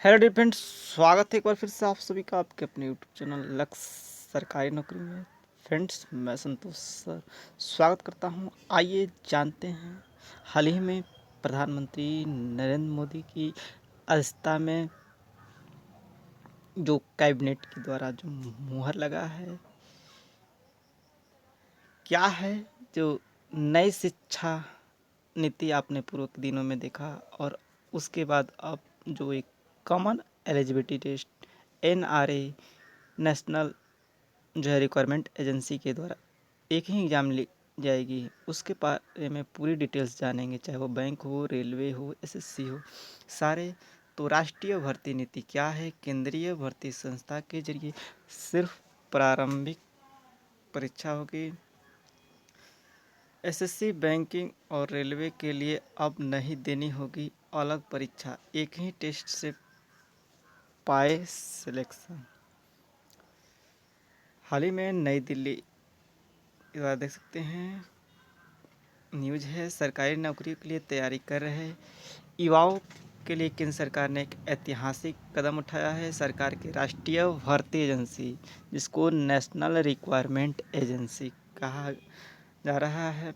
Hello dear friends, स्वागत है एक बार फिर से आप सभी का आपके अपने यूट्यूब चैनल लक्ष्य सरकारी नौकरी में। फ्रेंड्स, मैं संतोष सर स्वागत करता हूं। आइए जानते हैं हाल ही में प्रधानमंत्री नरेंद्र मोदी की अध्यक्षता में जो कैबिनेट के द्वारा जो मुहर लगा है, क्या है जो नई शिक्षा नीति आपने पूर्व के दिनों में देखा, और उसके बाद अब जो एक common eligibility test NRA national जो है रिक्वायरमेंट एजेंसी के द्वारा एक ही एग्ज़ाम ली जाएगी, उसके बारे में पूरी डिटेल्स जानेंगे। चाहे वो बैंक हो, रेलवे हो, SSC हो, सारे। तो राष्ट्रीय भर्ती नीति क्या है? केंद्रीय भर्ती संस्था के जरिए सिर्फ प्रारंभिक परीक्षा होगी। SSC, बैंकिंग और रेलवे के लिए अब नहीं देनी होगी अलग परीक्षा, एक ही टेस्ट से पाए सिलेक्शन। हाल ही में नई दिल्ली देख सकते हैं, न्यूज़ है, सरकारी नौकरी के लिए तैयारी कर रहे युवाओं के लिए केंद्र सरकार ने एक ऐतिहासिक कदम उठाया है। सरकार की राष्ट्रीय भर्ती एजेंसी, जिसको नेशनल रिक्वायरमेंट एजेंसी कहा जा रहा है,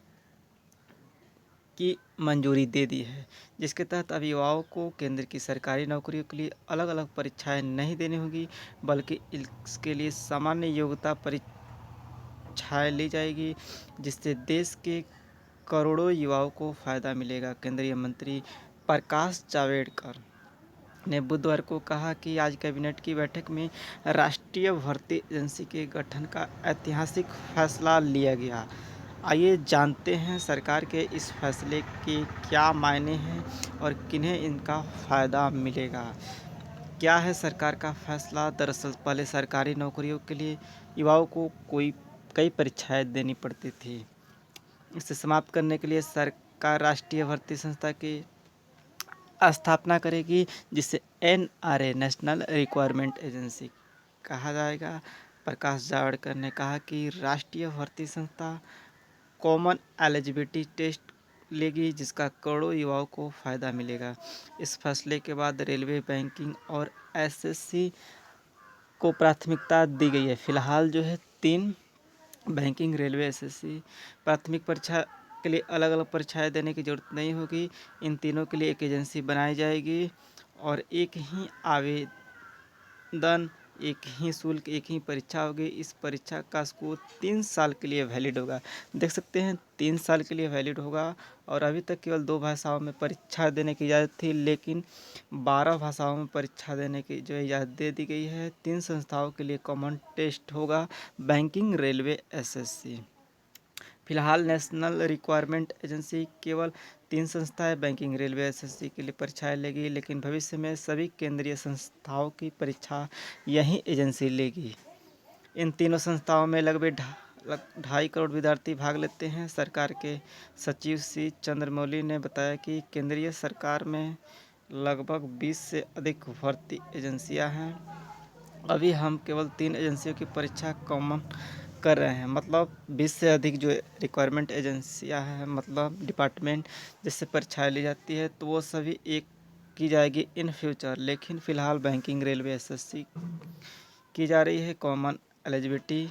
की मंजूरी दे दी है, जिसके तहत अब युवाओं को केंद्र की सरकारी नौकरियों के लिए अलग अलग परीक्षाएं नहीं देनी होगी, बल्कि इसके लिए सामान्य योग्यता परीक्षाएं ली जाएगी, जिससे देश के करोड़ों युवाओं को फ़ायदा मिलेगा। केंद्रीय मंत्री प्रकाश जावड़ेकर ने बुधवार को कहा कि आज कैबिनेट की बैठक में राष्ट्रीय भर्ती एजेंसी के गठन का ऐतिहासिक फैसला लिया गया। आइए जानते हैं सरकार के इस फैसले के क्या मायने हैं और किन्हें इनका फ़ायदा मिलेगा। क्या है सरकार का फैसला? दरअसल पहले सरकारी नौकरियों के लिए युवाओं को कई परीक्षाएं देनी पड़ती थी। इसे समाप्त करने के लिए सरकार राष्ट्रीय भर्ती संस्था की स्थापना करेगी, जिसे NRA नेशनल रिक्वायरमेंट एजेंसी कहा जाएगा। प्रकाश जावड़ेकर ने कहा कि राष्ट्रीय भर्ती संस्था कॉमन एलिजिबिलिटी टेस्ट लेगी, जिसका करोड़ों युवाओं को फ़ायदा मिलेगा। इस फैसले के बाद रेलवे, बैंकिंग और SSC को प्राथमिकता दी गई है। फिलहाल जो है 3 बैंकिंग, रेलवे, SSC प्राथमिक परीक्षा के लिए अलग अलग परीक्षाएं देने की ज़रूरत नहीं होगी। इन तीनों के लिए एक एजेंसी बनाई जाएगी और एक ही आवेदन, एक ही शुल्क, एक ही परीक्षा होगी। इस परीक्षा का स्कोर 3 साल के लिए वैलिड होगा। देख सकते हैं 3 साल के लिए वैलिड होगा, और अभी तक केवल 2 भाषाओं में परीक्षा देने की इजाज़त थी, लेकिन 12 भाषाओं में परीक्षा देने की जो इजाज़त दे दी गई है। 3 संस्थाओं के लिए कॉमन टेस्ट होगा, बैंकिंग, रेलवे, SSC। फिलहाल नेशनल रिक्वायरमेंट एजेंसी केवल 3 संस्थाएं बैंकिंग, रेलवे, SSC के लिए परीक्षाएं लेगी, लेकिन भविष्य में सभी केंद्रीय संस्थाओं की परीक्षा यही एजेंसी लेगी। इन तीनों संस्थाओं में लगभग 2.5 करोड़ विद्यार्थी भाग लेते हैं। सरकार के सचिव C चंद्रमौली ने बताया कि केंद्रीय सरकार में लगभग 20 से अधिक भर्ती एजेंसियां हैं। अभी हम केवल 3 एजेंसियों की परीक्षा कॉमन कर रहे हैं, मतलब 20 से अधिक जो रिक्वायरमेंट एजेंसियां हैं, मतलब डिपार्टमेंट जिससे परीक्षाएं ली जाती है, तो वो सभी एक की जाएगी इन फ्यूचर। लेकिन फ़िलहाल बैंकिंग, रेलवे, SSC की जा रही है। कॉमन एलिजिबिलिटी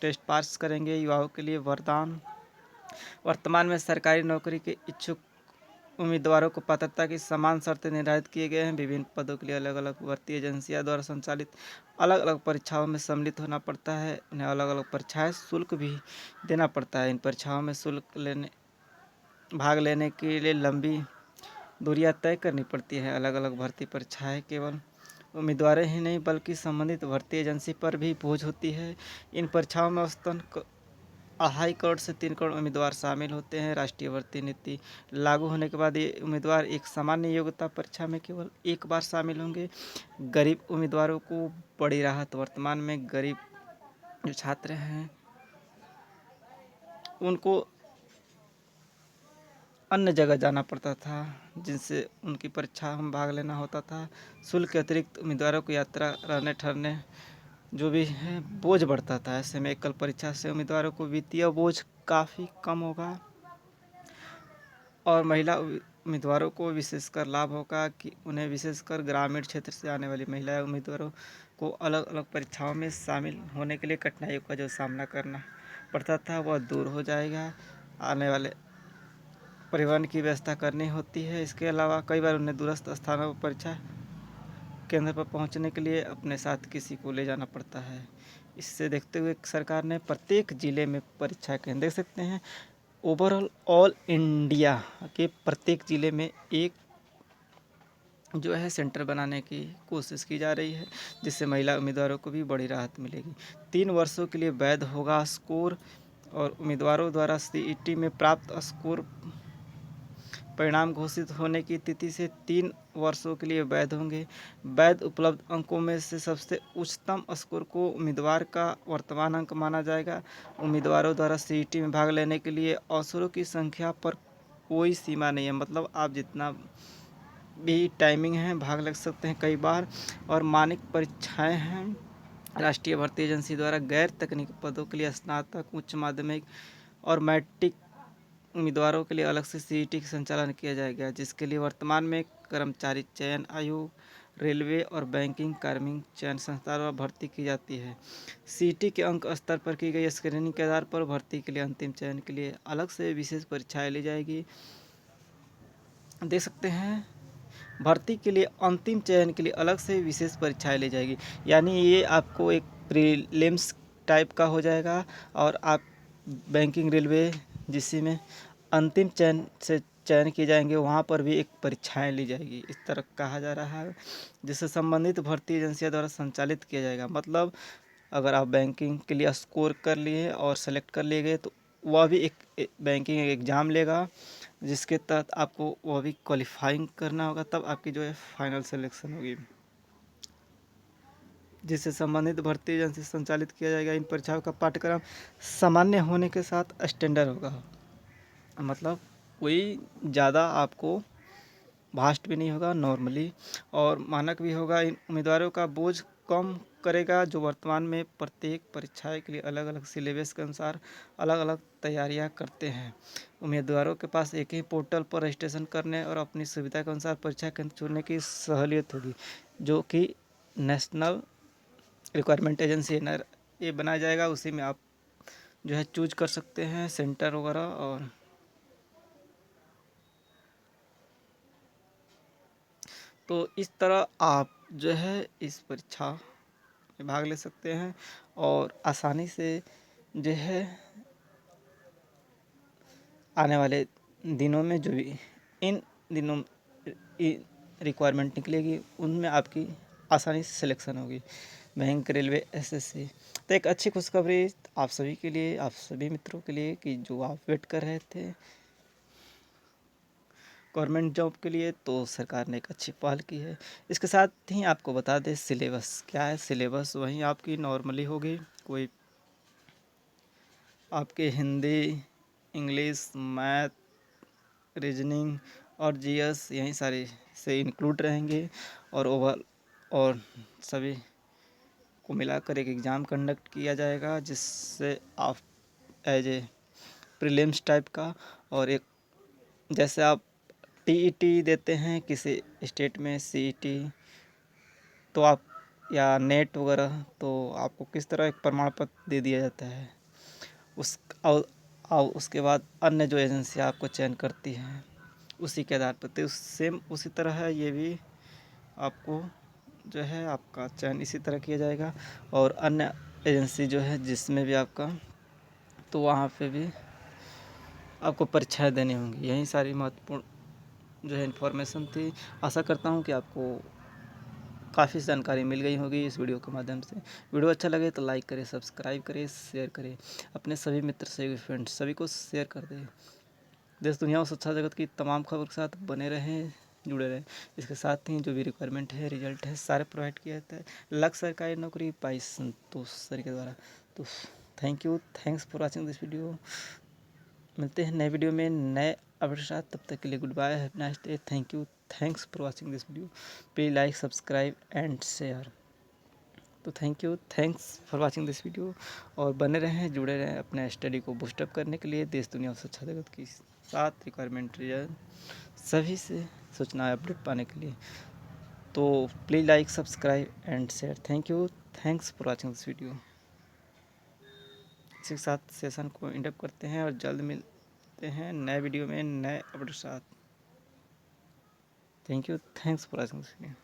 टेस्ट पास करेंगे युवाओं के लिए वरदान। वर्तमान में सरकारी नौकरी के इच्छुक उम्मीदवारों को पात्रता की समान शर्तें निर्धारित किए गए हैं। विभिन्न पदों के लिए अलग अलग भर्ती एजेंसियां द्वारा संचालित अलग अलग परीक्षाओं में सम्मिलित होना पड़ता है। उन्हें अलग अलग परीक्षाएं शुल्क भी देना पड़ता है। इन परीक्षाओं में भाग लेने के लिए लंबी दूरियां तय करनी पड़ती है। अलग अलग भर्ती परीक्षाएं केवल उम्मीदवार ही नहीं, बल्कि संबंधित भर्ती एजेंसी पर भी बोझ होती है। इन परीक्षाओं में औसतन 2.5 करोड़ से 3 करोड़ उम्मीदवार शामिल होते हैं। राष्ट्रीय भर्ती नीति लागू होने के बाद ये उम्मीदवार एक सामान्य योग्यता परीक्षा में केवल एक बार शामिल होंगे। गरीब उम्मीदवारों को बड़ी राहत। वर्तमान में गरीब जो छात्र हैं, उनको अन्य जगह जाना पड़ता था, जिनसे उनकी परीक्षा में भाग लेना होता था। शुल्क के अतिरिक्त उम्मीदवारों को यात्रा, रहने ठहरने जो भी है बोझ बढ़ता था। ऐसे में एकल परीक्षा से उम्मीदवारों को वित्तीय बोझ काफ़ी कम होगा, और महिला उम्मीदवारों को विशेषकर लाभ होगा कि उन्हें विशेषकर ग्रामीण क्षेत्र से आने वाली महिला उम्मीदवारों को अलग अलग परीक्षाओं में शामिल होने के लिए कठिनाइयों का जो सामना करना पड़ता था वह दूर हो जाएगा। आने वाले परिवहन की व्यवस्था करनी होती है। इसके अलावा कई बार उन्हें दूरस्थ स्थानों पर परीक्षा केंद्र पर पहुंचने के लिए अपने साथ किसी को ले जाना पड़ता है। इससे देखते हुए सरकार ने प्रत्येक ज़िले में परीक्षा केंद्र देख सकते हैं। ओवरऑल ऑल इंडिया के प्रत्येक ज़िले में एक जो है सेंटर बनाने की कोशिश की जा रही है, जिससे महिला उम्मीदवारों को भी बड़ी राहत मिलेगी। 3 वर्षों के लिए वैध होगा स्कोर और उम्मीदवारों द्वारा सीईटी में प्राप्त स्कोर परिणाम घोषित होने की तिथि से 3 वर्षों के लिए वैध होंगे। वैध उपलब्ध अंकों में से सबसे उच्चतम स्कोर को उम्मीदवार का वर्तमान अंक माना जाएगा। उम्मीदवारों द्वारा सीईटी में भाग लेने के लिए अवसरों की संख्या पर कोई सीमा नहीं है, मतलब आप जितना भी टाइमिंग है भाग लग सकते हैं कई बार। और मानक परीक्षाएं हैं राष्ट्रीय भर्ती एजेंसी द्वारा गैर तकनीकी पदों के लिए स्नातक, उच्च माध्यमिक और मैट्रिक उम्मीदवारों के लिए अलग से सीईटी का संचालन किया जाएगा, जिसके लिए वर्तमान में कर्मचारी चयन आयोग, रेलवे और बैंकिंग कार्मिक चयन संस्था द्वारा भर्ती की जाती है। सीईटी के अंक स्तर पर की गई स्क्रीनिंग के आधार पर भर्ती के लिए अंतिम चयन के लिए अलग से विशेष परीक्षाएं ली जाएगी। देख सकते हैं भर्ती के लिए अंतिम चयन के लिए अलग से विशेष परीक्षाएं ली जाएगी, यानी ये आपको एक प्रीलिम्स टाइप का हो जाएगा। और आप बैंकिंग, रेलवे जिसमें अंतिम चयन किए जाएंगे वहाँ पर भी एक परीक्षाएं ली जाएगी, इस तरह कहा जा रहा है, जिससे संबंधित भर्ती एजेंसियों द्वारा संचालित किया जाएगा। मतलब अगर आप बैंकिंग के लिए स्कोर कर लिए और सेलेक्ट कर लिए गए तो वह भी एक बैंकिंग एग्ज़ाम लेगा, जिसके तहत आपको वह भी क्वालिफाइंग करना होगा, तब आपकी जो है फाइनल सिलेक्शन होगी, जिससे संबंधित भर्ती एजेंसी संचालित किया जाएगा। इन परीक्षाओं का पाठ्यक्रम सामान्य होने के साथ स्टैंडर्ड होगा, मतलब कोई ज़्यादा आपको भास्ट भी नहीं होगा, नॉर्मली और मानक भी होगा। इन उम्मीदवारों का बोझ कम करेगा, जो वर्तमान में प्रत्येक परीक्षा के लिए अलग अलग सिलेबस के अनुसार अलग अलग तैयारियां करते हैं। उम्मीदवारों के पास एक ही पोर्टल पर रजिस्ट्रेशन करने और अपनी सुविधा के अनुसार परीक्षा केंद्र चुनने की सहूलियत होगी, जो कि नेशनल रिक्वायरमेंट एजेंसी ये बनाया जाएगा। उसी में आप जो है चूज कर सकते हैं सेंटर वगैरह, और तो इस तरह आप जो है इस परीक्षा में भाग ले सकते हैं और आसानी से जो है आने वाले दिनों में जो भी इन दिनों रिक्वायरमेंट निकलेगी उनमें आपकी आसानी से सिलेक्शन होगी। Bank, railway, SSC. तो एक अच्छी खुशखबरी आप सभी के लिए, आप सभी मित्रों के लिए कि जो आप वेट कर रहे थे गवर्नमेंट जॉब के लिए, तो सरकार ने एक अच्छी पहल की है। इसके साथ ही आपको बता दें सिलेबस क्या है। सिलेबस वहीं आपकी नॉर्मली होगी, कोई आपके हिंदी, इंग्लिश, मैथ, रीजनिंग और जीएस यहीं सारे से इंक्लूड रहेंगे। और और सभी को मिलाकर एक एग्ज़ाम कंडक्ट किया जाएगा, जिससे आप एज ए प्रीलिम्स टाइप का, और एक जैसे आप टीईटी देते हैं किसी स्टेट में, सीईटी, तो आप या नेट वगैरह, तो आपको किस तरह एक प्रमाण पत्र दे दिया जाता है और उसके बाद अन्य जो एजेंसी आपको चयन करती हैं उसी के आधार पर, तो सेम उसी तरह है ये भी, आपको जो है आपका चयन इसी तरह किया जाएगा। और अन्य एजेंसी जो है जिसमें भी आपका, तो वहाँ पे भी आपको परीक्षाएं देनी होंगी। यही सारी महत्वपूर्ण जो है इन्फॉर्मेशन थी। आशा करता हूँ कि आपको काफ़ी जानकारी मिल गई होगी इस वीडियो के माध्यम से। वीडियो अच्छा लगे तो लाइक करें, सब्सक्राइब करें, शेयर करें, अपने सभी मित्र से फ्रेंड्स सभी को शेयर कर दें। देश दुनिया और शिक्षा जगत की तमाम खबर के साथ बने रहें, जुड़े रहें। इसके साथ ही जो भी रिक्वायरमेंट है, रिजल्ट है, सारे प्रोवाइड किया जाता है। लक्ष्य सरकारी नौकरी पाई संतोष सर के द्वारा। तो thank you, thanks for watching this video. मिलते हैं नए वीडियो में नए अपडेट के साथ, तब तक के लिए goodbye, have nice day, thank you, thanks for watching this video. Please like, subscribe and share. तो thank you, thanks for watching this video. और बने रहें, जुड़े रहें अपने स्टडी को बूस्टअप करने के लिए देश दुनिया और शिक्षा जगत की साथ रिक्वायरमेंट सभी से सूचना अपडेट पाने के लिए। तो please like, subscribe and share. Thank you, thanks for watching this video. इसी के साथ सेशन को एंड अप करते हैं और जल्द मिलते हैं नए वीडियो में नए अपडेट के साथ। Thank you, thanks for watching this video.